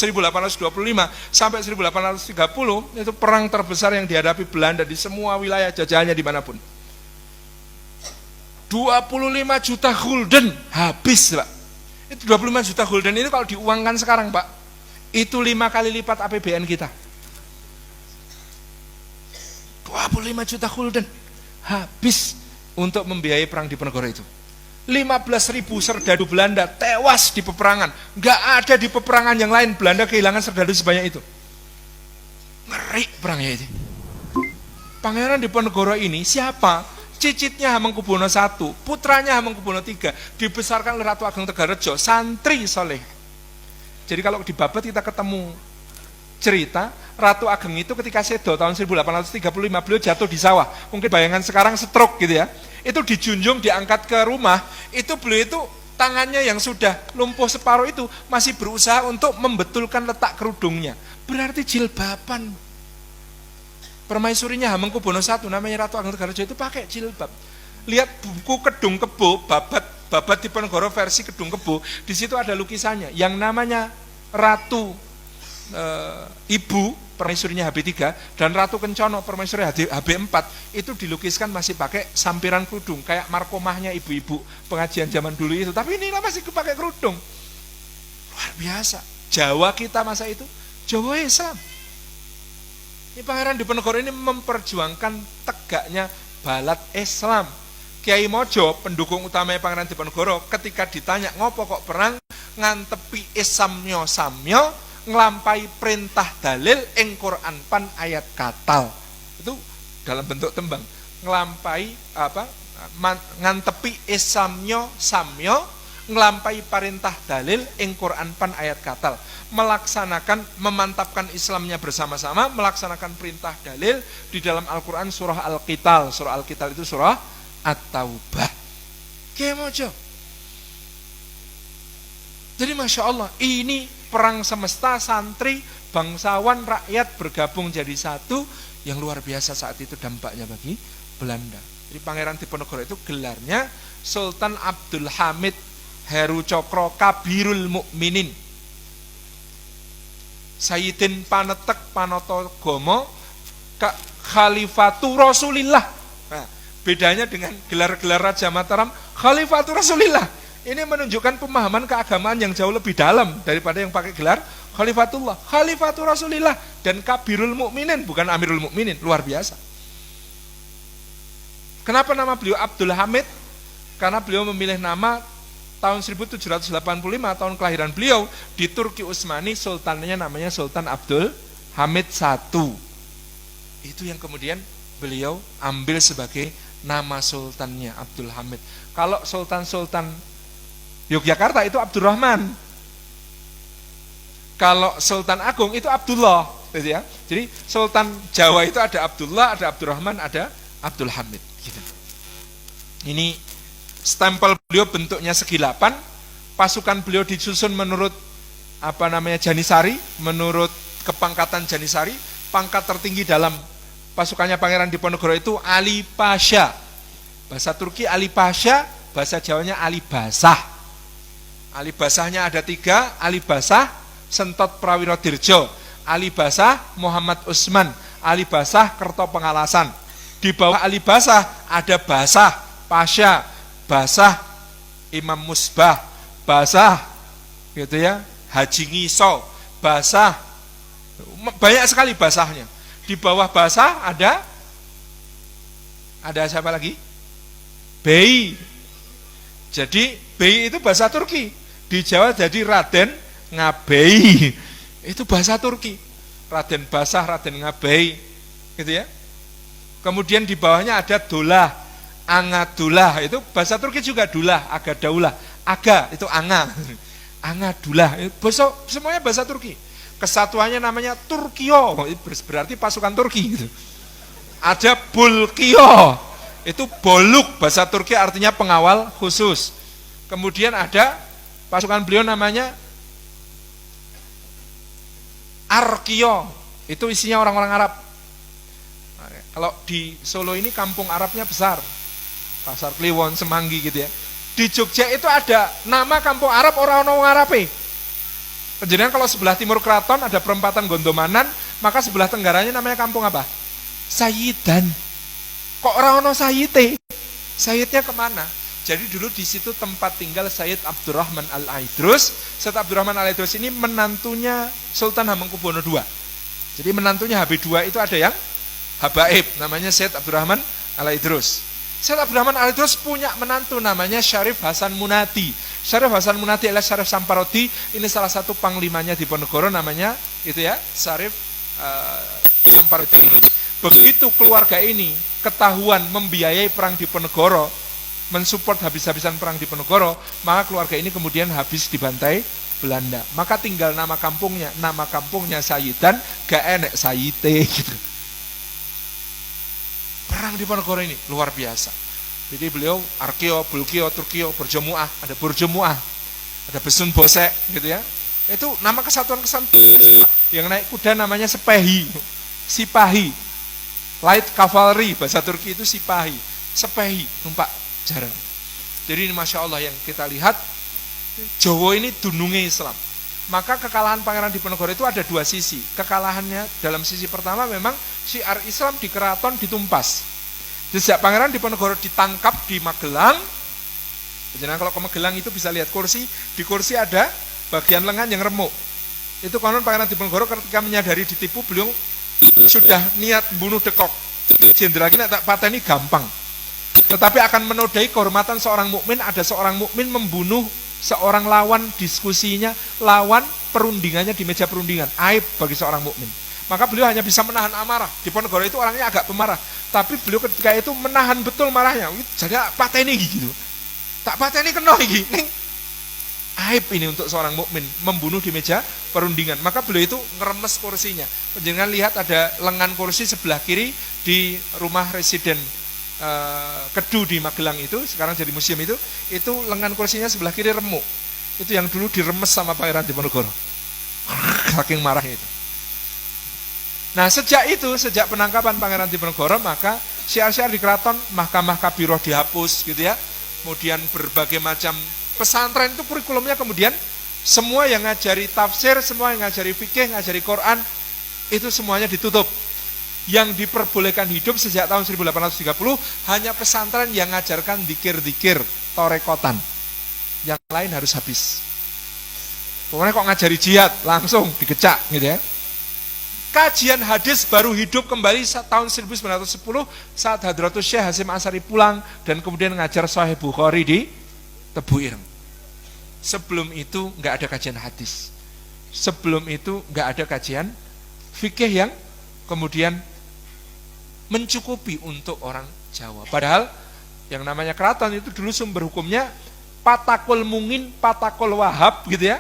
1825 sampai 1830 itu perang terbesar yang dihadapi Belanda di semua wilayah jajahannya dimanapun. 25 juta gulden habis, Pak. Itu 25 juta gulden itu kalau diuangkan sekarang, Pak, itu 5 kali lipat APBN kita. 25 juta gulden habis untuk membiayai perang Diponegoro itu. 15.000 serdadu Belanda tewas di peperangan. Nggak ada di peperangan yang lain Belanda kehilangan serdadu sebanyak itu. Ngeri perangnya itu. Pangeran Diponegoro ini siapa? Cicitnya Hamengkubuwono I, putranya Hamengkubuwono III, dibesarkan oleh Ratu Ageng Tegarejo, santri soleh. Jadi kalau di Babet kita ketemu cerita Ratu Ageng itu ketika sedo tahun 1835 beliau jatuh di sawah. Mungkin bayangan sekarang stroke gitu ya. Itu dijunjung, diangkat ke rumah, itu beliau itu tangannya yang sudah lumpuh separuh itu masih berusaha untuk membetulkan letak kerudungnya. Berarti jilbaban. Permaisurinya Hamengkubuwono I namanya Ratu Ageng Tegarejo itu pakai jilbab. Lihat buku Kedung Kebo, Babad Diponegoro versi Kedung Kebo, di situ ada lukisannya yang namanya Ratu Ibu permaisurinya HB3 dan Ratu Kencono permaisuri HB4 itu dilukiskan masih pakai sampiran kerudung kayak markomahnya ibu-ibu pengajian zaman dulu itu, tapi ini masih pakai kerudung. Luar biasa. Jawa kita masa itu Jawa Islam. Ini Pangeran Diponegoro ini memperjuangkan tegaknya balat Islam. Kiai Mojo, pendukung utamanya Pangeran Diponegoro, ketika ditanya ngopo kok perang ngantepi Islamnya samyo ngelampai perintah dalil ing Quran pan ayat katal. Itu dalam bentuk tembang. Ngelampai ngantepi Islamnya samyo ngelampai perintah dalil ing Quran pan ayat katal. Melaksanakan, memantapkan Islamnya bersama-sama, melaksanakan perintah dalil di dalam Al-Quran surah Al-Qital. Surah Al-Qital itu surah At-Taubah. Kiai Mojo. Jadi Masya Allah, ini perang semesta, santri, bangsawan, rakyat bergabung jadi satu yang luar biasa saat itu dampaknya bagi Belanda. Jadi Pangeran Diponegoro itu gelarnya Sultan Abdul Hamid Heru Cokro Kabirul Mukminin. Sayyidin Panetek Panoto Gomo Khalifatu Rasulillah. Nah, bedanya dengan gelar-gelar Raja Mataram, Khalifatu Rasulillah. Ini menunjukkan pemahaman keagamaan yang jauh lebih dalam daripada yang pakai gelar Khalifatullah. Khalifatu Rasulillah dan Kabirul Mukminin, bukan Amirul Mukminin. Luar biasa. Kenapa nama beliau Abdul Hamid? Karena beliau memilih nama tahun 1785, tahun kelahiran beliau, di Turki Utsmani, sultannya namanya Sultan Abdul Hamid I. Itu yang kemudian beliau ambil sebagai nama sultannya, Abdul Hamid. Kalau sultan-sultan Yogyakarta itu Abdurrahman. Kalau Sultan Agung itu Abdullah, gitu ya. Jadi Sultan Jawa itu ada Abdullah, ada Abdurrahman, ada Abdul Hamid. Gitu. Ini stempel beliau bentuknya segi 8. Pasukan beliau disusun menurut Janisari, menurut kepangkatan Janisari. Pangkat tertinggi dalam pasukannya Pangeran Diponegoro itu Ali Pasha. Bahasa Turki Ali Pasha, bahasa Jawanya Ali Basah. Ali Basahnya ada 3, Ali Basah Sentot Prawiro Dirjo, Ali Basah Muhammad Usman, Ali Basah Kerto Pengalasan. Di bawah Ali Basah ada Basah Pasha, Basah Imam Musbah, Basah gitu ya, Haji Ngiso, Basah, banyak sekali basahnya. Di bawah Basah ada siapa lagi? Bey. Jadi Bey itu bahasa Turki. Di Jawa jadi Raden Ngabei. Itu bahasa Turki. Raden Basah, Raden Ngabei. Gitu ya. Kemudian di bawahnya ada Dolah, Angadullah. Itu bahasa Turki juga Dulah, Agadaulah. Aga itu Anga. Angadullah. Semuanya bahasa Turki. Kesatuannya namanya Turkiyo. Berarti pasukan Turki gitu. Ada Bulkiyo. Itu Boluk, bahasa Turki artinya pengawal khusus. Kemudian ada pasukan beliau namanya Arkio, itu isinya orang-orang Arab. Nah, kalau di Solo ini kampung Arabnya besar, Pasar Kliwon, Semanggi gitu ya. Di Jogja itu ada nama kampung Arab orang-orang Arabe. Penjenengan kalau sebelah timur keraton ada perempatan Gondomanan, maka sebelah tenggaranya namanya kampung apa? Sayidan. Kok orang ono Sayite? Sayidnya kemana? Jadi dulu di situ tempat tinggal Sayyid Abdurrahman Al-Aidrus. Sayyid Abdurrahman Al-Aidrus ini menantunya Sultan Hamengkubuwono II. Jadi menantunya HB2 itu ada yang habaib, namanya Sayyid Abdurrahman Al-Aidrus. Sayyid Abdurrahman Al-Aidrus punya menantu namanya Syarif Hasan Munati. Syarif Hasan Munati adalah Syarif Samparodi, ini salah satu panglimanya di Diponegoro namanya itu ya, Syarif Samparodi ini. Begitu keluarga ini ketahuan membiayai perang Diponegoro, mensupport habis-habisan perang Diponegoro, maka keluarga ini kemudian habis dibantai Belanda. Maka tinggal nama kampungnya Sayidan, gak enek Sayite gitu. Perang Diponegoro ini luar biasa. Jadi beliau Arkeo, Bulkio, Turkio, Berjemuah, ada Burjemuah, ada Besun Bosek gitu ya. Itu nama kesatuan-kesatuan yang naik kuda namanya Sepehi, Sipahi. Light Cavalry bahasa Turki itu Sipahi, Sepehi, numpak jarang. Jadi ini Masya Allah yang kita lihat, Jawa ini dunungnya Islam. Maka kekalahan Pangeran Diponegoro itu ada dua sisi. Kekalahannya dalam sisi pertama memang syiar Islam di keraton ditumpas. Sejak Pangeran Diponegoro ditangkap di Magelang, jadi kalau ke Magelang itu bisa lihat kursi, di kursi ada bagian lengan yang remuk. Itu konon Pangeran Diponegoro ketika menyadari ditipu, beliau sudah niat bunuh Dekok. Jenderal ini tak pateni gampang. Tetapi akan menodai kehormatan seorang mukmin, ada seorang mukmin membunuh seorang lawan diskusinya, lawan perundingannya di meja perundingan. Aib bagi seorang mukmin. Maka beliau hanya bisa menahan amarah. Diponegoro itu orangnya agak pemarah, tapi beliau ketika itu menahan betul marahnya. Jadi pateni gitu. Tak pateni kena iki. Aib ini untuk seorang mukmin membunuh di meja perundingan. Maka beliau itu ngeremes kursinya. Penjenengan lihat ada lengan kursi sebelah kiri di rumah residen Kedu di Magelang itu, sekarang jadi museum itu lengan kursinya sebelah kiri remuk. Itu yang dulu diremes sama Pangeran Diponegoro. Saking marahnya itu. Nah sejak penangkapan Pangeran Diponegoro, maka syiar-syiar di keraton, mahkamah kabiroh dihapus gitu ya. Kemudian berbagai macam pesantren itu kurikulumnya kemudian semua yang ngajari tafsir, semua yang ngajari fikih, ngajari Quran, itu semuanya ditutup. Yang diperbolehkan hidup sejak tahun 1830 hanya pesantren yang ngajarkan dikir-dikir, torekotan. Yang lain harus habis. Pokoknya kok ngajari jihad, langsung dikecak gitu ya. Kajian hadis baru hidup kembali tahun 1910 saat Hadratus Syekh Hasyim Asy'ari pulang dan kemudian ngajar Sahih Bukhari di Tebu Ireng. Sebelum itu nggak ada kajian hadis. Sebelum itu nggak ada kajian fikih yang kemudian mencukupi untuk orang Jawa. Padahal yang namanya keraton itu dulu sumber hukumnya Patakul Mungin, Patakul Wahab gitu ya.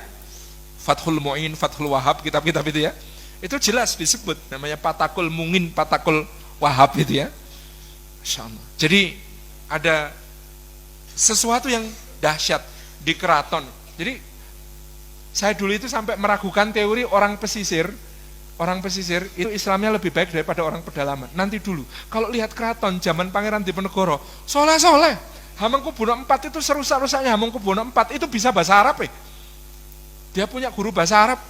Fathul Mu'in, Fathul Wahab, kitab-kitab itu ya. Itu jelas disebut namanya Patakul Mungin, Patakul Wahab gitu ya. Masya Allah. Jadi ada sesuatu yang dahsyat di keraton. Jadi saya dulu itu sampai meragukan teori orang pesisir. Orang pesisir itu Islamnya lebih baik daripada orang pedalaman. Nanti dulu, kalau lihat keraton zaman Pangeran Diponegoro, soleh-soleh. Hamengkubuwono IV itu serusak-rusaknya Hamengkubuwono IV itu bisa bahasa Arab. Dia punya guru bahasa Arab.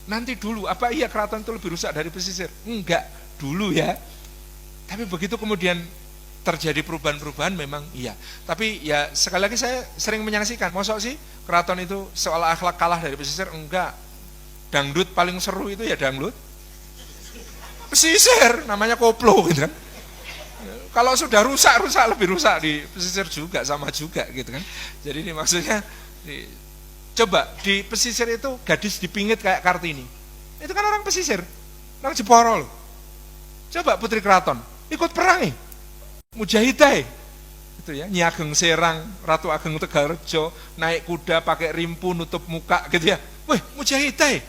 Nanti dulu, apa iya keraton itu lebih rusak dari pesisir? Enggak, dulu ya. Tapi begitu kemudian terjadi perubahan-perubahan memang iya. Tapi ya sekali lagi saya sering menyaksikan, mosok sih keraton itu seolah akhlak kalah dari pesisir? Enggak. Dangdut paling seru itu ya dangdut pesisir, namanya koplo gitu kan. Kalau sudah rusak lebih rusak di pesisir juga, sama juga gitu kan. Jadi ini maksudnya coba di pesisir itu gadis dipingit kayak Kartini. Itu kan orang pesisir, orang Jeporo loh. Coba Putri Keraton ikut perang Mujahidah itu ya, Nyi Ageng Serang, Ratu Ageng Tegalrejo, naik kuda pakai rimpu nutup muka gitu ya. Wih, Mujahidah.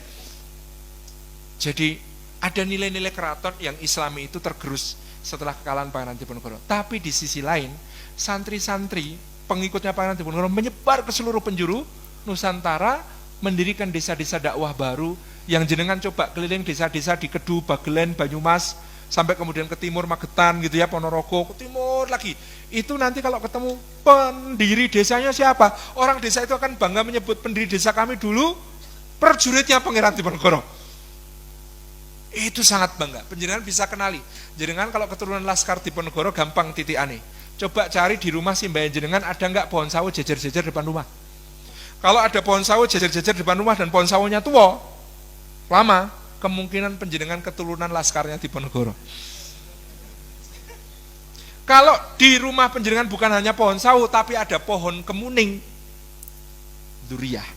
Jadi ada nilai-nilai keraton yang Islami itu tergerus setelah kekalahan Pangeran Diponegoro. Tapi di sisi lain, santri-santri pengikutnya Pangeran Diponegoro menyebar ke seluruh penjuru Nusantara, mendirikan desa-desa dakwah baru yang jenengan coba keliling desa-desa di Kedu, Bagelen, Banyumas, sampai kemudian ke timur Magetan gitu ya, Ponorogo, ke timur lagi. Itu nanti kalau ketemu pendiri desanya siapa? Orang desa itu akan bangga menyebut pendiri desa kami dulu prajuritnya Pangeran Diponegoro. Itu sangat bangga. Penjenengan bisa kenali. Jenengan kalau keturunan Laskar Diponegoro gampang titik aneh. Coba cari di rumah simbahan jenengan ada nggak pohon sawo jejer-jejer depan rumah. Kalau ada pohon sawo jejer-jejer depan rumah dan pohon sawonya tua, lama, kemungkinan penjenengan keturunan Laskarnya Diponegoro. Kalau di rumah penjenengan bukan hanya pohon sawo, tapi ada pohon kemuning, Duriyah.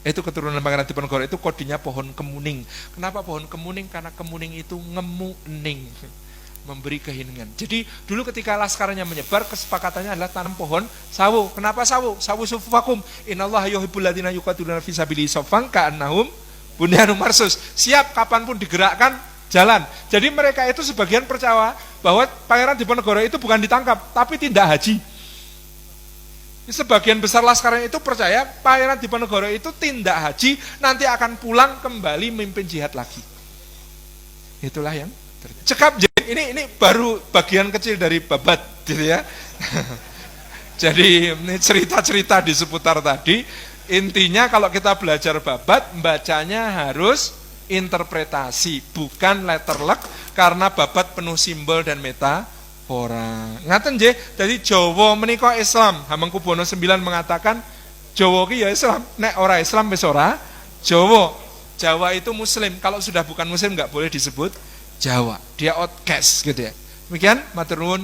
Itu keturunan Pangeran Diponegoro, itu kodenya pohon kemuning. Kenapa pohon kemuning? Karena kemuning itu ngemuning, memberi keheningan. Jadi dulu ketika laskarnya menyebar, kesepakatannya adalah tanam pohon sawo. Kenapa sawo? Sawo sufufakum. Innallaha yuhibbul ladzina yuqatiluna fi sabilihi shaffan ka'annahum bunyanun marsus. Siap kapanpun digerakkan jalan. Jadi mereka itu sebagian percaya bahwa Pangeran Diponegoro itu bukan ditangkap, tapi tindak haji. Sebagian besar laskarnya itu percaya Pangeran Diponegoro itu tindak haji, nanti akan pulang kembali memimpin jihad lagi. Itulah yang cekap. Ini baru bagian kecil dari babat gitu ya. Jadi ini cerita-cerita di seputar tadi. Intinya kalau kita belajar babat, bacanya harus interpretasi, bukan letterlek, karena babat penuh simbol dan metafora. Ngaten nggih, dadi Jawa menika Islam. Hamengkubuwono IX mengatakan Jawa ki ya Islam, nek ora Islam wis ora Jawa. Jawa itu muslim, kalau sudah bukan muslim enggak boleh disebut Jawa. Dia outcast gitu ya. Demikian, matur nuwun.